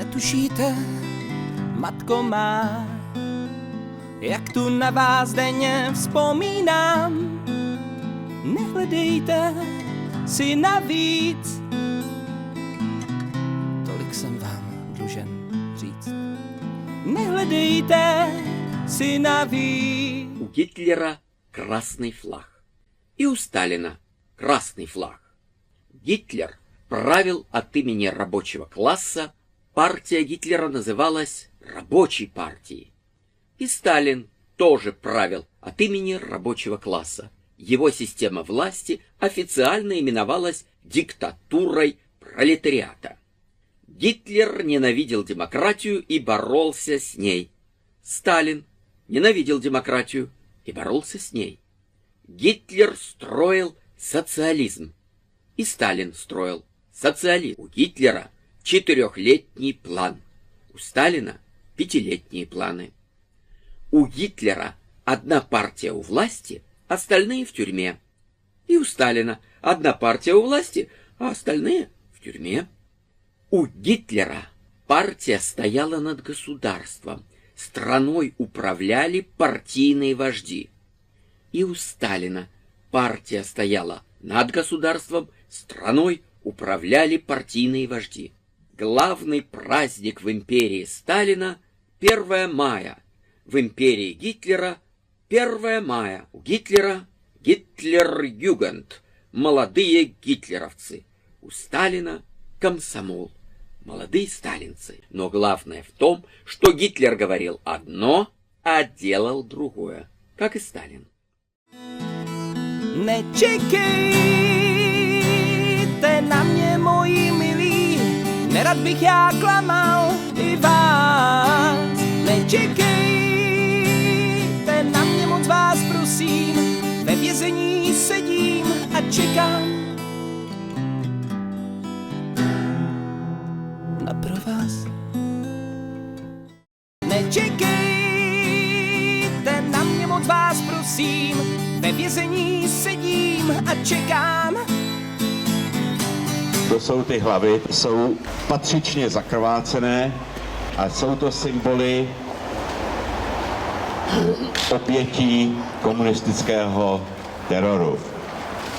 Netušíte, matko má, jak tu na vás denně vzpomínám. Nehledejte si navíc, tolik jsem vám dlužen říct. Nehledejte si navíc. У Гитлера красный флаг. И у Сталина красный флаг. Гитлер правил от имени рабочего класса. Партия Гитлера называлась Рабочей партией. И Сталин тоже правил от имени рабочего класса. Его система власти официально именовалась диктатурой пролетариата. Гитлер ненавидел демократию и боролся с ней. Сталин ненавидел демократию и боролся с ней. Гитлер строил социализм. И Сталин строил социализм. У Гитлера 4-летний план. У Сталина 5-летние планы. У Гитлера одна партия у власти, остальные в тюрьме. И у Сталина одна партия у власти, а остальные в тюрьме. У Гитлера партия стояла над государством. Страной управляли партийные вожди. И у Сталина партия стояла над государством, страной управляли партийные вожди. Главный праздник в империи Сталина — 1 мая. В империи Гитлера 1 мая. У Гитлера Гитлер-Югент, молодые гитлеровцы. У Сталина комсомол, молодые сталинцы. Но главное в том, что Гитлер говорил одно, а делал другое, как и Сталин. Nečekejte na mě, moji milí, nerad bych já klamal i vás. Nečekejte na mě, moc vás prosím, ve vězení sedím a čekám na provaz. Nečekejte na mě, moc vás prosím, ve vězení sedím a čekám. To jsou ty hlavy, jsou patřičně zakrvácené a jsou to symboly obětí komunistického teroru.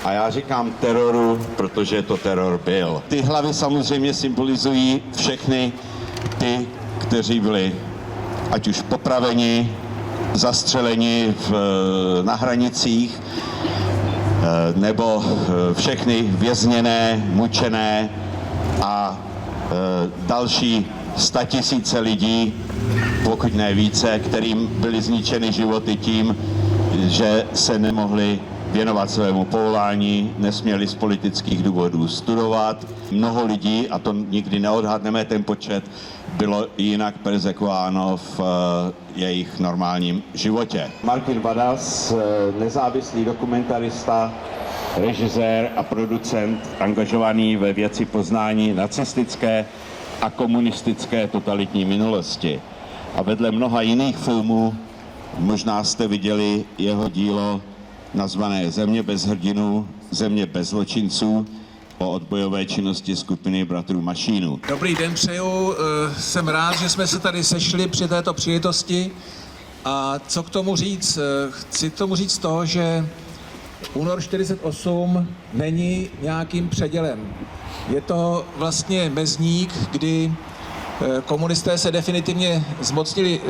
A já říkám teroru, protože to teror byl. Ty hlavy samozřejmě symbolizují všechny ty, kteří byli ať už popraveni, zastřeleni na hranicích, nebo všechny vězněné, mučené a další 100 000 lidí, pokud ne více, kterým byly zničeny životy tím, že se nemohli věnovat svému povolání, nesměli z politických důvodů studovat. Mnoho lidí, a to nikdy neodhadneme ten počet, bylo jinak perzekvováno v jejich normálním životě. Martin Vadas, nezávislý dokumentarista, režisér a producent, angažovaný ve věci poznání nacistické a komunistické totalitní minulosti. A vedle mnoha jiných filmů možná jste viděli jeho dílo nazvané Země bez hrdinů, Země bez zločinců, o odbojové činnosti skupiny bratrů Mašínů. Dobrý den přeju, jsem rád, že jsme se tady sešli při této příležitosti. A co k tomu říct? Chci k tomu říct to, že únor 48 není nějakým předělem. Je to vlastně mezník, kdy komunisté se definitivně zmocnili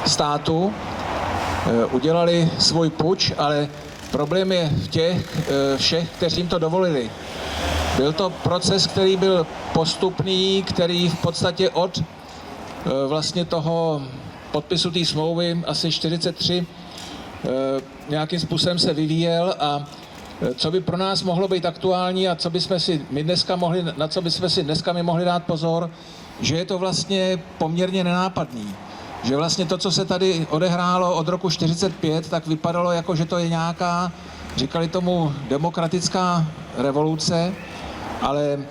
státu, udělali svůj puč, ale problém je v těch všech, kteří jim to dovolili. Byl to proces, který byl postupný, který v podstatě od vlastně toho podpisu té smlouvy asi 43 nějakým způsobem se vyvíjel a co by pro nás mohlo být aktuální a co bychom si my dneska mohli, na co bychom si dneska mohli dát pozor, že je to vlastně poměrně nenápadný. Že vlastně to, co se tady odehrálo od roku 45, tak vypadalo jako, že to je nějaká, říkali tomu, demokratická revoluce, ale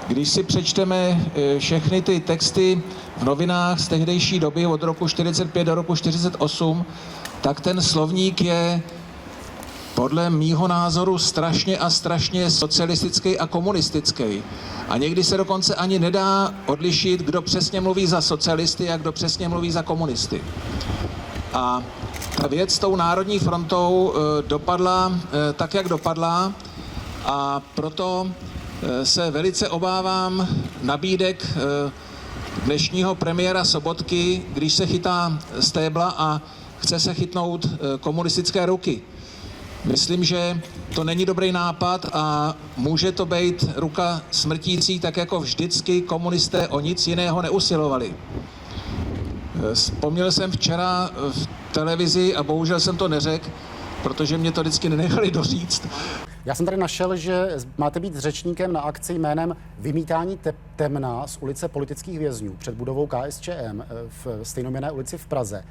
když si přečteme všechny ty texty v novinách z tehdejší doby od roku 45 do roku 48, tak ten slovník je podle mýho názoru strašně a strašně socialistický a komunistický. A někdy se dokonce ani nedá odlišit, kdo přesně mluví za socialisty a kdo přesně mluví za komunisty. A ta věc s tou Národní frontou dopadla tak, jak dopadla, a proto se velice obávám nabídek dnešního premiéra Sobotky, když se chytá stébla a chce se chytnout komunistické ruky. Myslím, že to není dobrý nápad a může to být ruka smrtící, tak jako vždycky komunisté o nic jiného neusilovali. Vzpomněl jsem včera v televizi a bohužel jsem to neřekl, protože mě to vždycky nenechali doříct. Já jsem tady našel, že máte být řečníkem na akci jménem Vymítání temna z ulice politických vězňů před budovou KSČM v stejnojmenné ulici v Praze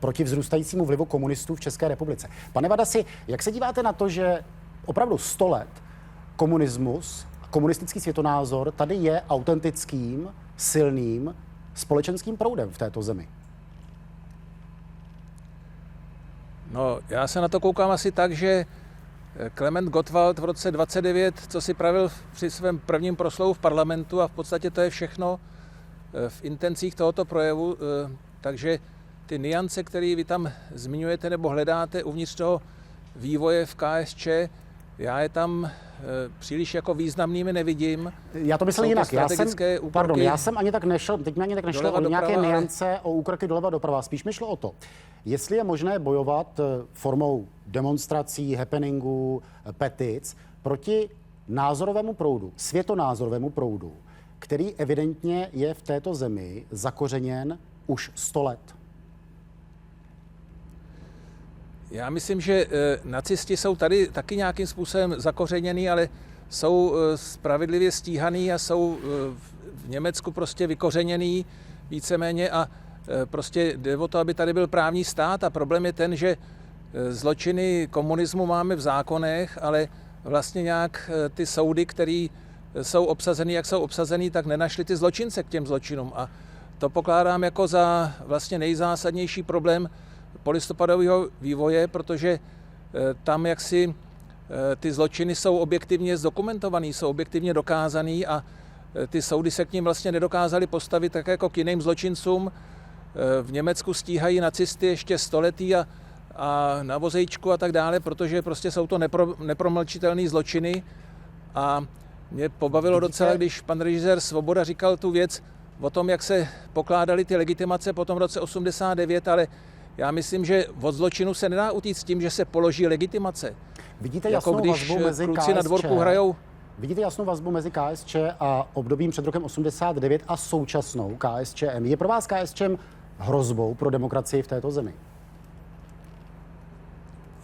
proti vzrůstajícímu vlivu komunistů v České republice. Pane Vadasi, jak se díváte na to, že opravdu 100 let komunismus, komunistický světonázor tady je autentickým, silným společenským proudem v této zemi? No, já se na to koukám asi tak, že Klement Gottwald v roce 29, co si pravil při svém prvním proslovu v parlamentu, a v podstatě to je všechno v intencích tohoto projevu, takže ty nuance, které vy tam zmiňujete nebo hledáte uvnitř toho vývoje v KSČ, já je tam příliš jako významnými nevidím. Já to myslel jinak. Já jsem ani tak nešel, teď mi ani tak nešlo o nějaké nuance, o úkroky doleva doprava. Spíš mi šlo o to, jestli je možné bojovat formou demonstrací, happeningů, petic proti názorovému proudu, světonázorovému proudu, který evidentně je v této zemi zakořeněn už 100 let. Já myslím, že nacisti jsou tady taky nějakým způsobem zakořeněný, ale jsou spravedlivě stíhaný a jsou v Německu prostě vykořeněný víceméně a prostě jde o to, aby tady byl právní stát, a problém je ten, že zločiny komunismu máme v zákonech, ale vlastně nějak ty soudy, které jsou obsazený, jak jsou obsazený, tak nenašli ty zločince k těm zločinům, a to pokládám jako za vlastně nejzásadnější problém polistopadového vývoje, protože tam jaksi ty zločiny jsou objektivně zdokumentovaný, jsou objektivně dokázaný a ty soudy se k ním vlastně nedokázaly postavit tak jako k jiným zločincům. V Německu stíhají nacisty ještě století a na vozejčku a tak dále, protože prostě jsou to nepromlčitelné zločiny. A mě pobavilo docela, když pan režisér Svoboda říkal tu věc o tom, jak se pokládaly ty legitimace po tom roce 89, ale já myslím, že od zločinu se nedá utíct tím, že se položí legitimace. Vidíte jako jasnou vazbu mezi kluci na dvorku hrajou. Vidíte jasnou vazbu mezi KSČ a obdobím před rokem 89 a současnou KSČM? Je pro vás KSČM hrozbou pro demokracii v této zemi?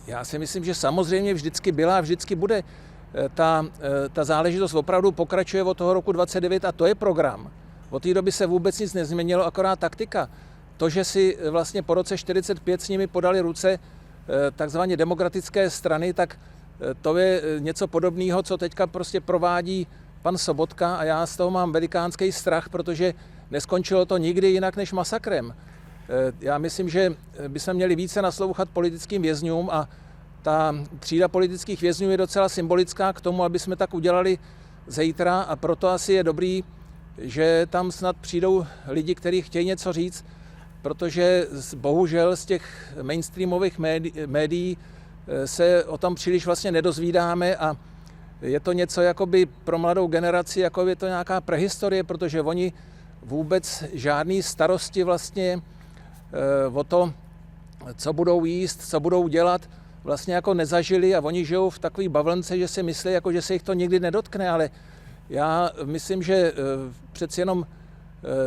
Já si myslím, že samozřejmě vždycky byla a vždycky bude. Ta záležitost opravdu pokračuje od toho roku 29 a to je program. Od té doby se vůbec nic nezměnilo, akorát taktika. To, že si vlastně po roce 45 s nimi podali ruce takzvaně demokratické strany, tak to je něco podobného, co teďka prostě provádí pan Sobotka, a já z toho mám velikánský strach, protože neskončilo to nikdy jinak než masakrem. Já myslím, že bychom měli více naslouchat politickým vězňům a ta třída politických vězňů je docela symbolická k tomu, aby jsme tak udělali zítra, a proto asi je dobrý, že tam snad přijdou lidi, kteří chtějí něco říct, protože bohužel z těch mainstreamových médií se o tom příliš vlastně nedozvídáme a je to něco jakoby pro mladou generaci, jako je to nějaká prehistorie, protože oni vůbec žádný starosti vlastně o to, co budou jíst, co budou dělat, vlastně jako nezažili a oni žijou v takový bavlnce, že si myslí, jako že se jich to nikdy nedotkne, ale já myslím, že přeci jenom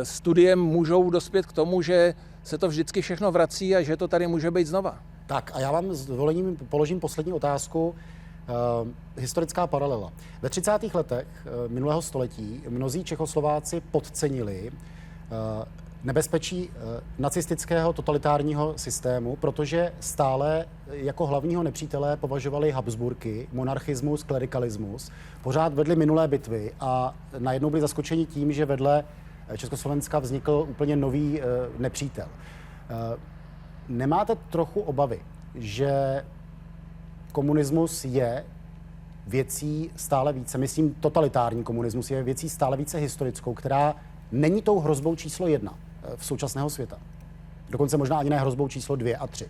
studiem můžou dospět k tomu, že se to vždycky všechno vrací a že to tady může být znova. Tak a já vám s dovolením položím poslední otázku. Historická paralela. Ve 30. letech minulého století mnozí Čechoslováci podcenili nebezpečí nacistického totalitárního systému, protože stále jako hlavního nepřítele považovali Habsburky, monarchismus, klerikalismus, pořád vedli minulé bitvy a najednou byli zaskočeni tím, že vedle Československa vznikl úplně nový nepřítel. Nemáte trochu obavy, že komunismus je věcí stále více, myslím totalitární komunismus je věcí stále více historickou, která není tou hrozbou číslo 1 v současného světa. Dokonce možná ani ne hrozbou číslo 2 a 3.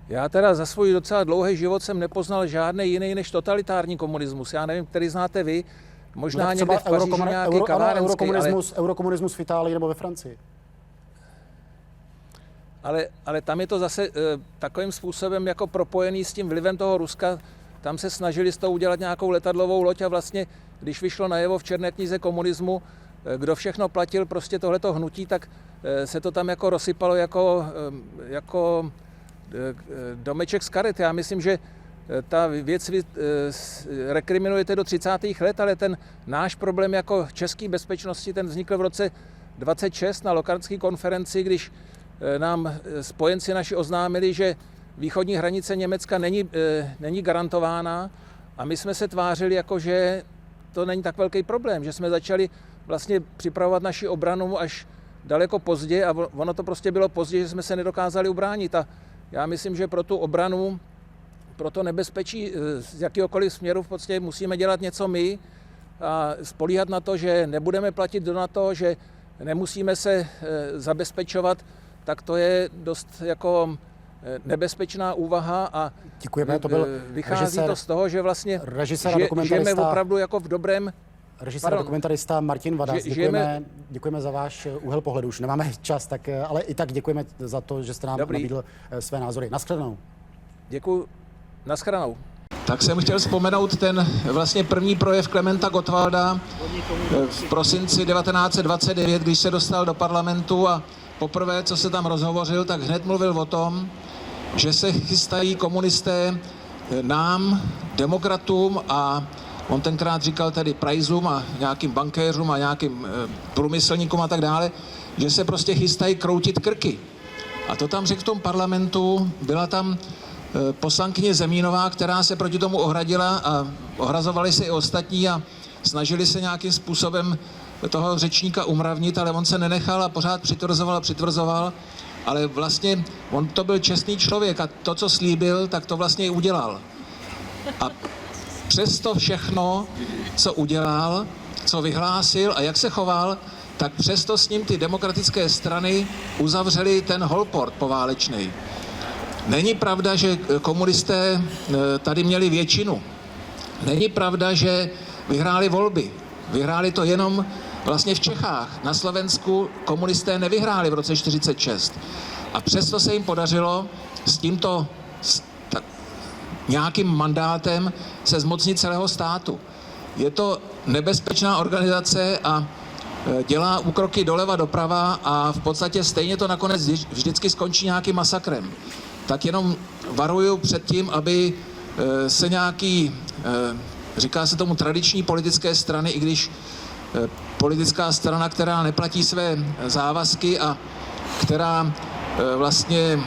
Já teda za svůj docela dlouhý život jsem nepoznal žádný jiný než totalitární komunismus. Já nevím, který znáte vy, možná někde v Paříži nějaký kavárenský, eurokomunismus v Itálii nebo ve Francii. Ale tam je to zase takovým způsobem jako propojený s tím vlivem toho Ruska. Tam se snažili s tou udělat nějakou letadlovou loď a vlastně, když vyšlo najevo v černé knize komunismu, kdo všechno platil prostě tohleto hnutí, tak se to tam jako rozsypalo jako domeček z karet. Já myslím, že ta věc vy rekriminujete do 30. let, ale ten náš problém jako české bezpečnosti, ten vznikl v roce 26 na Lokarnské konferenci, když nám spojenci naši oznámili, že východní hranice Německa není garantována a my jsme se tvářili jako, že to není tak velký problém, že jsme začali vlastně připravovat naši obranu až daleko pozdě a ono to prostě bylo pozdě, že jsme se nedokázali ubránit a já myslím, že pro tu obranu, pro to nebezpečí z jakéhokoliv směru v podstatě musíme dělat něco my a spolíhat na to, že nebudeme platit do NATO, že nemusíme se zabezpečovat, tak to je dost jako nebezpečná úvaha a děkujeme, to byl vychází to z toho, že vlastně žijeme opravdu jako v dobrém. Režisér a dokumentarista Martin Vadas, děkujeme za váš úhel pohledu. Už nemáme čas, ale i tak děkujeme za to, že jste nám nabídl své názory. Naschledanou. Děkuji. Naschledanou. Tak jsem chtěl vzpomenout ten vlastně první projev Klementa Gottwalda v prosinci 1929, když se dostal do parlamentu a poprvé, co se tam rozhovořil, tak hned mluvil o tom, že se chystají komunisté nám, demokratům a on tenkrát říkal tedy prajzům a nějakým bankéřům a nějakým průmyslníkům a tak dále, že se prostě chystají kroutit krky. A to tam řekl v tom parlamentu, byla tam poslankyně Zemínová, která se proti tomu ohradila a ohrazovali se i ostatní a snažili se nějakým způsobem toho řečníka umravnit, ale on se nenechal a pořád přitvrzoval, ale vlastně on to byl čestný člověk a to, co slíbil, tak to vlastně i udělal. A přesto všechno, co udělal, co vyhlásil a jak se choval, tak přesto s ním ty demokratické strany uzavřely ten holport poválečný. Není pravda, že komunisté tady měli většinu. Není pravda, že vyhráli volby. Vyhráli to jenom vlastně v Čechách. Na Slovensku komunisté nevyhráli v roce 1946. A přesto se jim podařilo s tímto nějakým mandátem se zmocnit celého státu. Je to nebezpečná organizace a dělá úkroky doleva doprava a v podstatě stejně to nakonec vždycky skončí nějakým masakrem. Tak jenom varuju před tím, aby se nějaký, říká se tomu tradiční politické strany, i když politická strana, která neplatí své závazky a která vlastně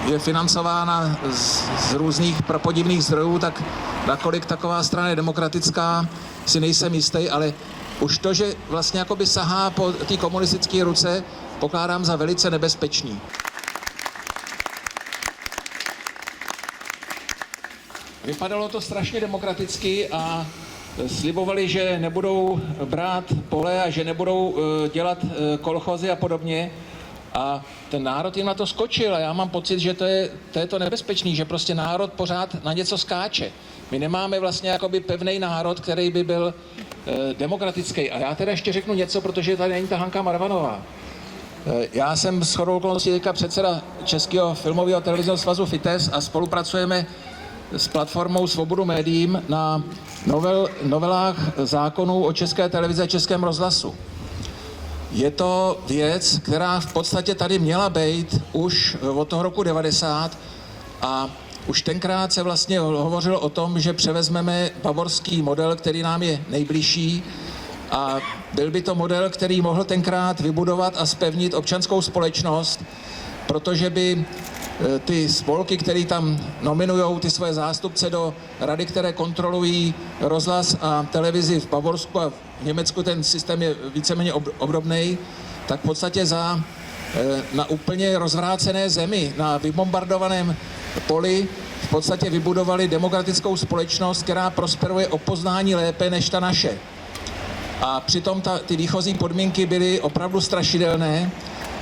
je financována z různých prapodivných zdrojů, tak nakolik taková strana je demokratická, si nejsem jistý, ale už to, že vlastně jakoby sahá po té komunistické ruce, pokládám za velice nebezpečný. Vypadalo to strašně demokraticky a slibovali, že nebudou brát pole a že nebudou dělat kolchozy a podobně. A ten národ jim na to skočil a já mám pocit, že to je to nebezpečný, že prostě národ pořád na něco skáče. My nemáme vlastně jakoby pevný národ, který by byl demokratický. A já teda ještě řeknu něco, protože tady není ta Hanka Marvanová. Já jsem shodou okolností teďka předseda Českého filmového televizního svazu FITES a spolupracujeme s platformou Svobodu médiím na novelách zákonů o České televizi a Českém rozhlasu. Je to věc, která v podstatě tady měla být už od toho roku 90 a už tenkrát se vlastně hovořilo o tom, že převezmeme bavorský model, který nám je nejbližší a byl by to model, který mohl tenkrát vybudovat a zpevnit občanskou společnost, protože by ty spolky, které tam nominují ty svoje zástupce do rady, které kontrolují rozhlas a televizi v Bavorsku a v Německu ten systém je víceméně obdobný, tak v podstatě na úplně rozvrácené zemi, na vybombardovaném poli v podstatě vybudovali demokratickou společnost, která prosperuje o poznání lépe než ta naše. A přitom ty výchozí podmínky byly opravdu strašidelné,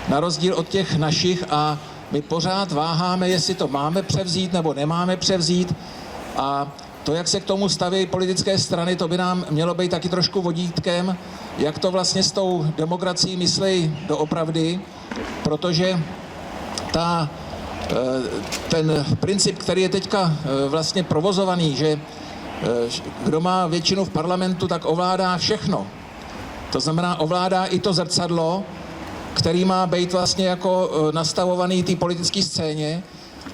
na rozdíl od těch našich, a my pořád váháme, jestli to máme převzít nebo nemáme převzít. A to, jak se k tomu staví politické strany, to by nám mělo být taky trošku vodítkem, jak to vlastně s tou demokracií myslejí doopravdy, protože ten princip, který je teďka vlastně provozovaný, že kdo má většinu v parlamentu, tak ovládá všechno. To znamená, ovládá i to zrcadlo, který má být vlastně jako nastavovaný té politické scéně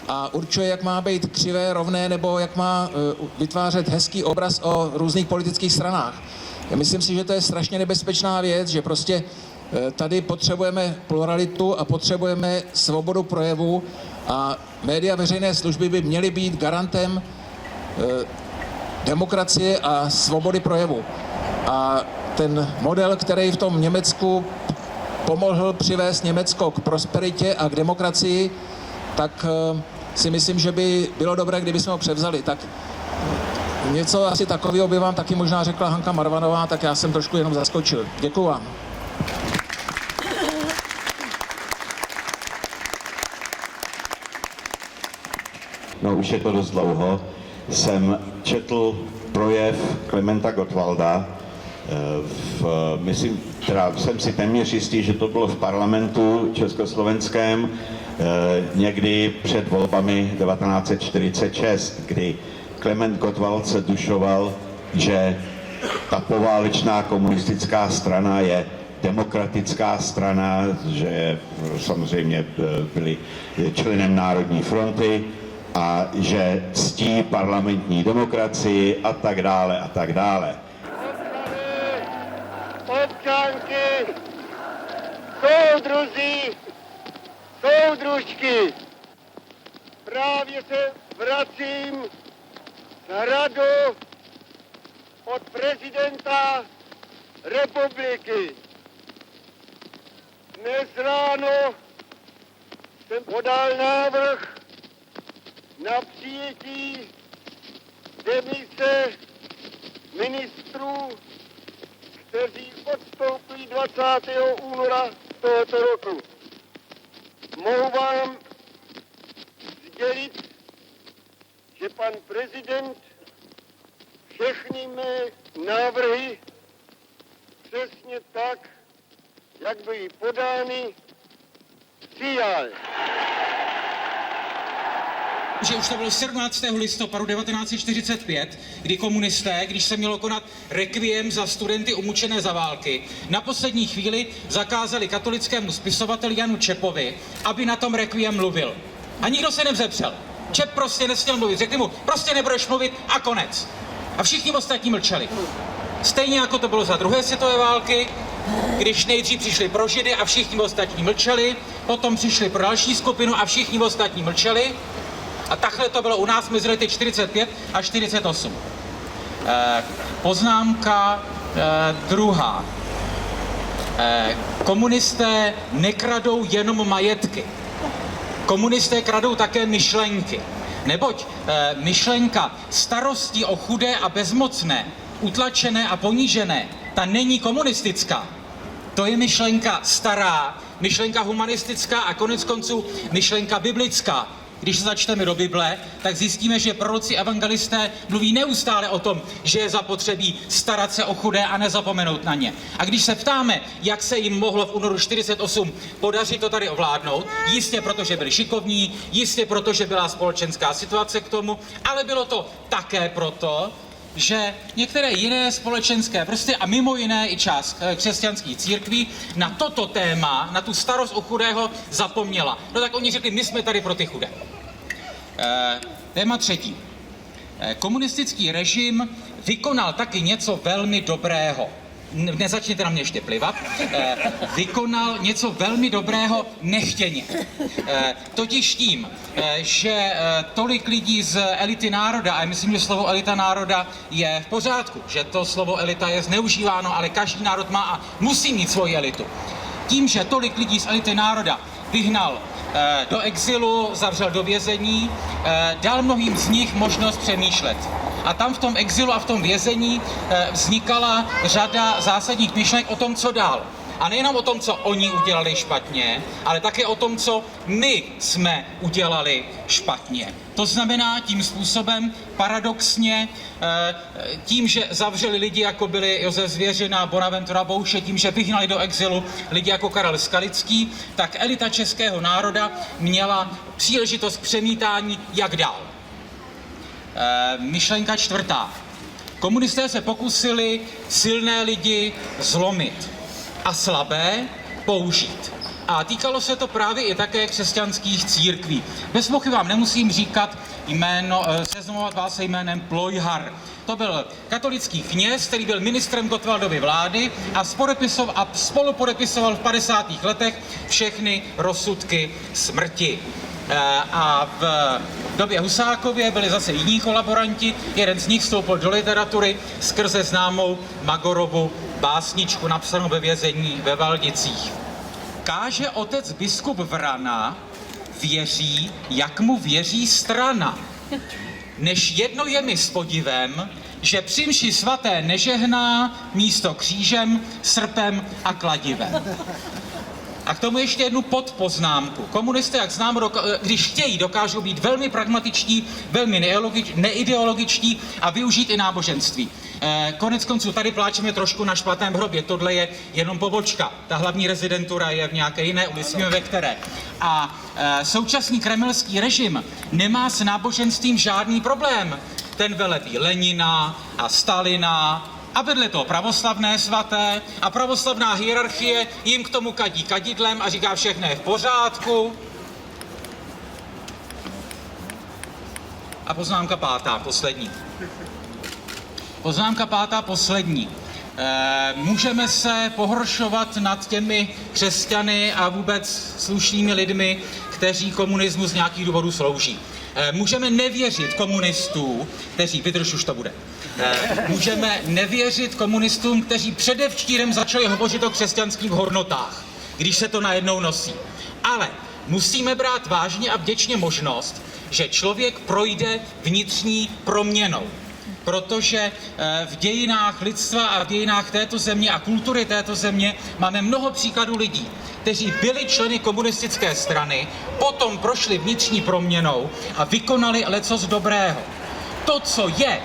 a určuje, jak má být křivé, rovné, nebo jak má vytvářet hezký obraz o různých politických stranách. Já myslím si, že to je strašně nebezpečná věc, že prostě tady potřebujeme pluralitu a potřebujeme svobodu projevu a média veřejné služby by měly být garantem demokracie a svobody projevu. A ten model, který v tom Německu pomohl přivést Německo k prosperitě a k demokracii, tak si myslím, že by bylo dobré, kdybychom ho převzali. Tak něco asi takového by vám taky možná řekla Hanka Marvanová, tak já jsem trošku jenom zaskočil. Děkuju vám. No už je to dost dlouho, jsem četl projev Klementa Gottwalda, jsem si téměř jistý, že to bylo v parlamentu československém někdy před volbami 1946, kdy Klement Gottwald se dušoval, že ta poválečná komunistická strana je demokratická strana, že samozřejmě byli členem Národní fronty a že ctí parlamentní demokracii a tak dále a tak dále. Občanky, soudruzi, soudružky, právě se vracím z hradu od prezidenta republiky. Dnes ráno jsem podal návrh na přijetí demise ministrů, kteří odstoupí 20. února tohoto roku. Mohu vám sdělit, že pan prezident všechny mé návrhy přesně tak, jak byly podány, přijal. Že už to bylo 17. listopadu 1945, kdy komunisté, když se mělo konat rekviem za studenty umučené za války, na poslední chvíli zakázali katolickému spisovateli Janu Čepovi, aby na tom rekviem mluvil. A nikdo se nevzepřel. Čep prostě nesměl mluvit. Řekli mu, prostě nebudeš mluvit a konec. A všichni ostatní mlčeli. Stejně jako to bylo za druhé světové války, když nejdřív přišli pro Židy a všichni ostatní mlčeli, potom přišli pro další skupinu a všichni ostatní mlčeli. A takhle to bylo u nás mezi lety 45 a 48. Poznámka druhá. Komunisté nekradou jenom majetky. Komunisté kradou také myšlenky. Neboť myšlenka starostí o chudé a bezmocné, utlačené a ponížené, ta není komunistická. To je myšlenka stará, myšlenka humanistická a konec konců myšlenka biblická. Když se začteme do Bible, tak zjistíme, že proroci evangelisté mluví neustále o tom, že je zapotřebí starat se o chudé a nezapomenout na ně. A když se ptáme, jak se jim mohlo v únoru 48 podařit to tady ovládnout, jistě protože byli šikovní, jistě protože byla společenská situace k tomu, ale bylo to také proto, že některé jiné společenské vrstvy a mimo jiné i část křesťanských církví na toto téma, na tu starost o chudého zapomněla. No tak oni řekli, my jsme tady pro ty chudé. Téma třetí. Komunistický režim vykonal taky něco velmi dobrého. Nezačněte na mě ještě plivat. Vykonal něco velmi dobrého nechtěně. Totiž tím, že tolik lidí z elity národa, a já myslím, že slovo elita národa je v pořádku, že to slovo elita je zneužíváno, ale každý národ má a musí mít svoji elitu. Tím, že tolik lidí z elity národa vyhnal do exilu, zavřel do vězení, dal mnohým z nich možnost přemýšlet. A tam v tom exilu a v tom vězení vznikala řada zásadních myšlenek o tom, co dál. A nejenom o tom, co oni udělali špatně, ale také o tom, co my jsme udělali špatně. To znamená tím způsobem, paradoxně, tím, že zavřeli lidi, jako byli Josef Zvěřina, Bonaventura Bouše, tím, že vyhnali do exilu lidi jako Karel Skalický, tak elita českého národa měla příležitost k přemítání, jak dál. Myšlenka čtvrtá. Komunisté se pokusili silné lidi zlomit a slabé použít. A týkalo se to právě i také křesťanských církví. Bez pochyby vám nemusím říkat jméno, seznamovat vás se jménem Plojhar. To byl katolický kněz, který byl ministrem Gottwaldovy vlády a spolupodepisoval v 50. letech všechny rozsudky smrti. A v době Husákově byli zase jiní kolaboranti, jeden z nich vstoupil do literatury skrze známou Magorovu básničku napsanou ve vězení ve Valdicích. Káže otec biskup Vrana, věří, jak mu věří strana. Než jedno je mi s podivem, že při mši svaté nežehná místo křížem, srpem a kladivem. A k tomu ještě jednu podpoznámku. Komunisté, jak známo, když chtějí, dokážou být velmi pragmatičtí, velmi neideologičtí a využít i náboženství. Konec konců tady pláčeme trošku na špatném hrobě, tohle je jenom pobočka. Ta hlavní rezidentura je v nějaké jiné ulici, ve které. A současný kremelský režim nemá s náboženstvím žádný problém. Ten velebí Lenina a Stalina, a vedle toho pravoslavné svaté a pravoslavná hierarchie jim k tomu kadí kadidlem a říká, všechno je v pořádku. A poznámka pátá, poslední. Poznámka pátá, poslední. Můžeme se pohoršovat nad těmi křesťany a vůbec slušnými lidmi, kteří komunismu z nějakých důvodů slouží. Můžeme nevěřit komunistům, kteří, vydrž, už to bude. Můžeme nevěřit komunistům, kteří předevčírem začali hovořit o křesťanských hodnotách, když se to najednou nosí. Ale musíme brát vážně a vděčně možnost, že člověk projde vnitřní proměnou. Protože v dějinách lidstva a v dějinách této země a kultury této země máme mnoho příkladů lidí, kteří byli členy komunistické strany, potom prošli vnitřní proměnou a vykonali lecos dobrého. To, co je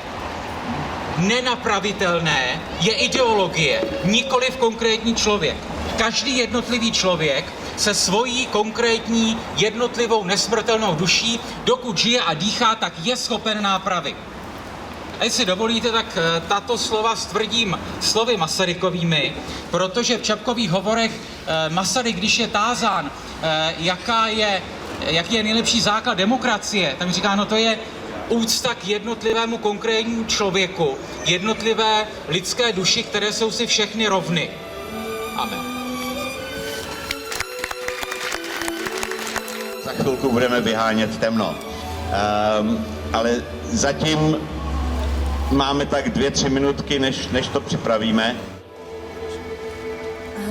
nenapravitelné, je ideologie, nikoliv konkrétní člověk. Každý jednotlivý člověk se svojí konkrétní jednotlivou nesmrtelnou duší, dokud žije a dýchá, tak je schopen nápravy. A jestli dovolíte, tak tato slova stvrdím slovy Masarykovými, protože v Čapkových hovorech Masaryk, když je tázán, jaký je nejlepší základ demokracie, tak říká, no to je úcta k jednotlivému konkrétnímu člověku, jednotlivé lidské duši, které jsou si všechny rovny. Amen. Za chvilku budeme vyhánět temno. Ale zatím máme tak 2-3 minutky, než to připravíme.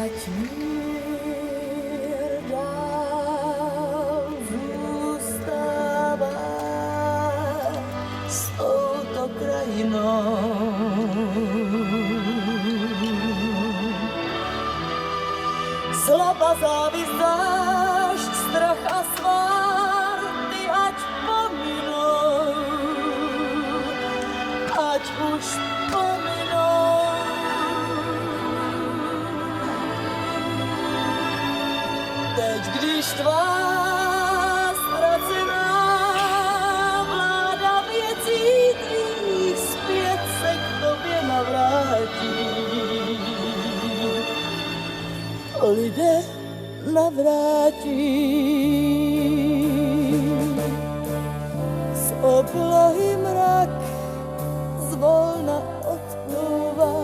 Ať mír dál zůstává s touto krajinou. Zloba, závist, zášť, strach a svár, ty ať pominou. Ať už pominou. Teď, když tvá ztracená vláda věcí tvých zpět se k tobě navrátí, lidé navrátí. Z oblohy mrak zvolna odplouvá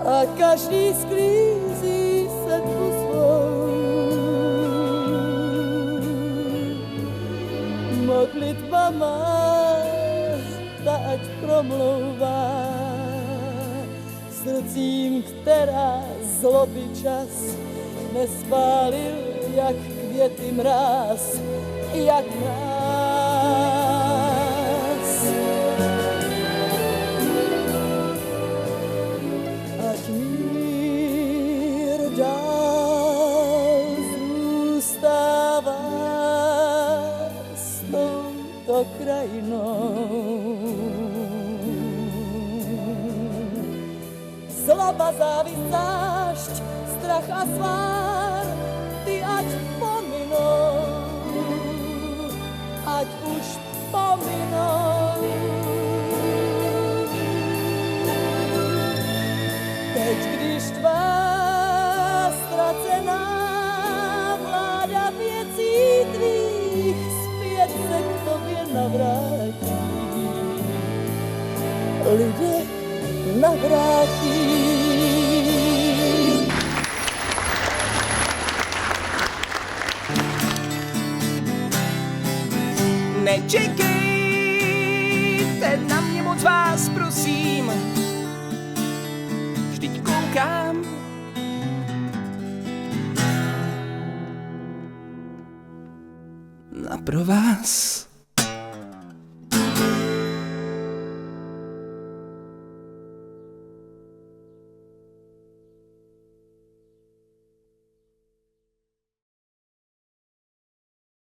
a každý sklízí setvu svou. Modlitba má, ta ať promlouvá srdcím, která zloby čas nespálil, jak květy mráz, jak mráz. Ať mír dál zůstává s touto krajinou. Zloba, závist, zášť, strach a svár, ty ať pominou, ať už pominou. Teď, když tvá ztracená vláda věcí tvých zpět se k tobě navrátí, lidé navrátí. Nečekejte na mě, moc vás prosím, vždyť koukám. Na pro vás.